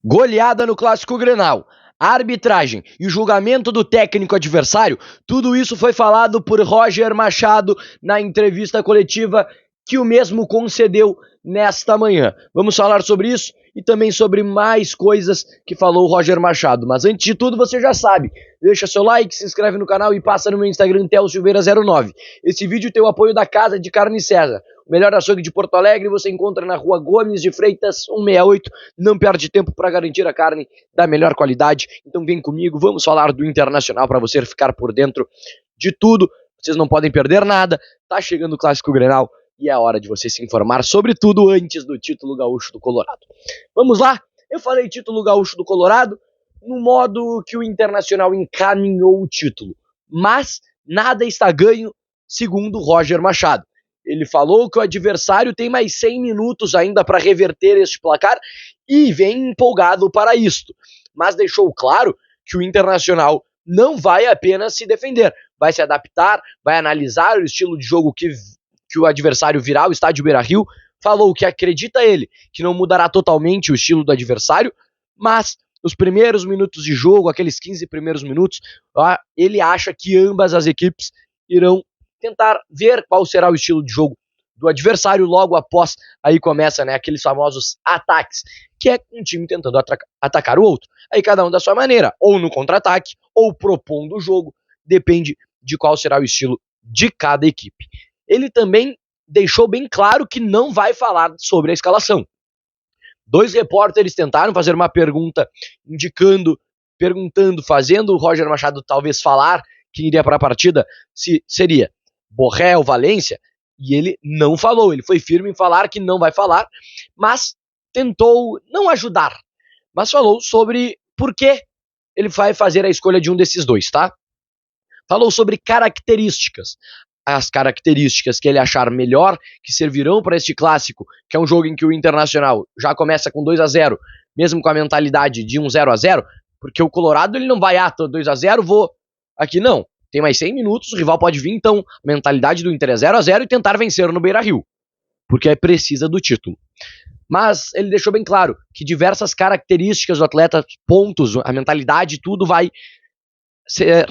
Goleada no Clássico Grenal, a arbitragem e o julgamento do técnico adversário, tudo isso foi falado por Roger Machado na entrevista coletiva que o mesmo concedeu nesta manhã. Vamos falar sobre isso e também sobre mais coisas que falou o Roger Machado. Mas antes de tudo, você já sabe, deixa seu like, se inscreve no canal e passa no meu Instagram, TheoSilveira09. Esse vídeo tem o apoio da Casa de Carne César, o melhor açougue de Porto Alegre. Você encontra na rua Gomes de Freitas 168. Não perde tempo para garantir a carne da melhor qualidade. Então vem comigo, vamos falar do Internacional para você ficar por dentro de tudo. Vocês não podem perder nada. Tá chegando o Clássico Grenal e é hora de você se informar sobre tudo antes do título gaúcho do Colorado. Vamos lá, eu falei título gaúcho do Colorado no modo que o Internacional encaminhou o título, mas nada está ganho, segundo Roger Machado. Ele falou que o adversário tem mais 100 minutos ainda para reverter este placar e vem empolgado para isto, mas deixou claro que o Internacional não vai apenas se defender, vai se adaptar, vai analisar o estilo de jogo que o adversário virá ao estádio Beira-Rio. Falou que acredita ele que não mudará totalmente o estilo do adversário, mas os primeiros minutos de jogo, aqueles 15 primeiros minutos, ele acha que ambas as equipes irão tentar ver qual será o estilo de jogo do adversário. Logo após, aí começa, aqueles famosos ataques, que é um time tentando atacar o outro. Aí cada um da sua maneira, ou no contra-ataque, ou propondo o jogo, depende de qual será o estilo de cada equipe. Ele também deixou bem claro que não vai falar sobre a escalação. Dois repórteres tentaram fazer uma pergunta, fazendo o Roger Machado talvez falar quem iria para a partida, se seria Borré ou Valência, e ele não falou. Ele foi firme em falar que não vai falar, mas tentou não ajudar, mas falou sobre por que ele vai fazer a escolha de um desses dois, tá? Falou sobre características. As características que ele achar melhor, que servirão para este clássico, que é um jogo em que o Internacional já começa com 2-0, mesmo com a mentalidade de um 0-0, porque o Colorado ele não vai, tô 2-0, vou aqui não. Tem mais 100 minutos, o rival pode vir, então a mentalidade do Inter é 0-0 e tentar vencer no Beira-Rio, porque precisa do título. Mas ele deixou bem claro que diversas características do atleta, pontos, a mentalidade, tudo vai ser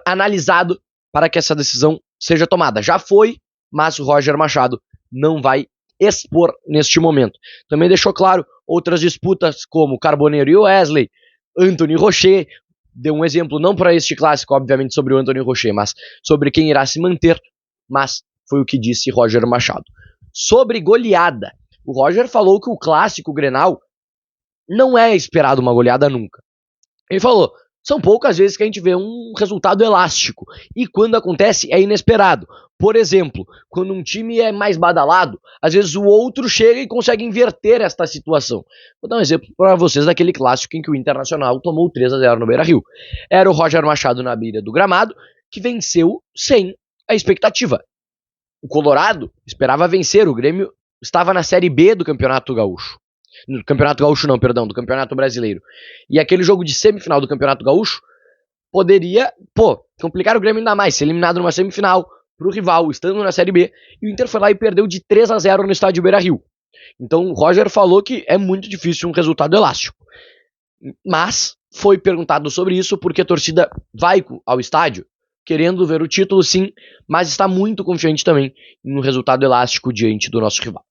analisado para que essa decisão seja tomada. Já foi, mas o Roger Machado não vai expor neste momento. Também deixou claro outras disputas como Carboneiro e Wesley, Anthony Rocher. Deu um exemplo, não para este clássico, obviamente, sobre o Anthony Rocher, mas sobre quem irá se manter. Mas foi o que disse Roger Machado. Sobre goleada, o Roger falou que o Clássico Grenal não é esperado uma goleada nunca. Ele falou: são poucas vezes que a gente vê um resultado elástico, e quando acontece é inesperado. Por exemplo, quando um time é mais badalado, às vezes o outro chega e consegue inverter esta situação. Vou dar um exemplo para vocês daquele clássico em que o Internacional tomou 3-0 no Beira-Rio. Era o Roger Machado na beira do gramado, que venceu sem a expectativa. O Colorado esperava vencer, o Grêmio estava na Série B do Campeonato Gaúcho. Do Campeonato Gaúcho não, perdão, do Campeonato Brasileiro. E aquele jogo de semifinal do Campeonato Gaúcho poderia, complicar o Grêmio ainda mais, ser eliminado numa semifinal pro rival, estando na Série B, e o Inter foi lá e perdeu de 3-0 no estádio Beira-Rio. Então o Roger falou que é muito difícil um resultado elástico. Mas foi perguntado sobre isso porque a torcida vai ao estádio querendo ver o título, sim, mas está muito confiante também em um resultado elástico diante do nosso rival.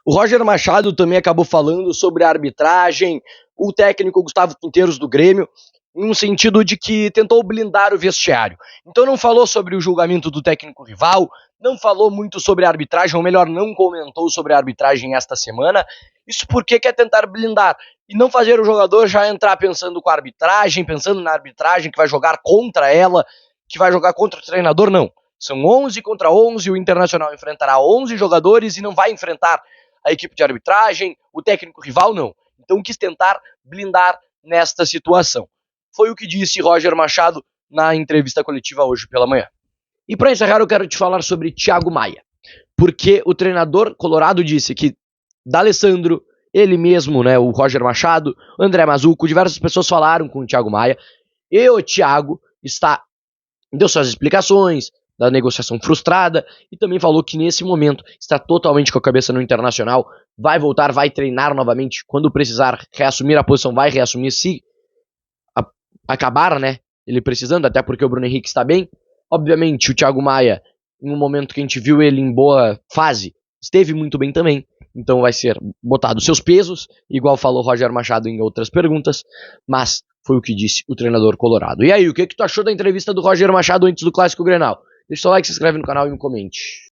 O Roger Machado também acabou falando sobre a arbitragem, o técnico Gustavo Quinteiros do Grêmio, no sentido de que tentou blindar o vestiário. Então não falou sobre o julgamento do técnico rival, não falou muito sobre a arbitragem, ou melhor, não comentou sobre a arbitragem esta semana. Isso porque quer tentar blindar e não fazer o jogador já entrar pensando com a arbitragem, pensando na arbitragem, que vai jogar contra ela, que vai jogar contra o treinador, não. São 11 contra 11, o Internacional enfrentará 11 jogadores e não vai enfrentar a equipe de arbitragem, o técnico rival, não. Então quis tentar blindar nesta situação. Foi o que disse Roger Machado na entrevista coletiva hoje pela manhã. E para encerrar, eu quero te falar sobre Thiago Maia, porque o treinador colorado disse que D'Alessandro, ele mesmo, o Roger Machado, André Mazzucco, diversas pessoas falaram com o Thiago Maia, e o Thiago deu suas explicações, da negociação frustrada, e também falou que nesse momento está totalmente com a cabeça no Internacional, vai voltar, vai treinar novamente, quando precisar reassumir a posição, vai reassumir se acabar, né, ele precisando, até porque o Bruno Henrique está bem. Obviamente o Thiago Maia, em um momento que a gente viu ele em boa fase, esteve muito bem também, então vai ser botado seus pesos, igual falou Roger Machado em outras perguntas, mas foi o que disse o treinador colorado. E aí, o que tu achou da entrevista do Roger Machado antes do Clássico Grenal? Deixa o seu like, se inscreve no canal e me comente.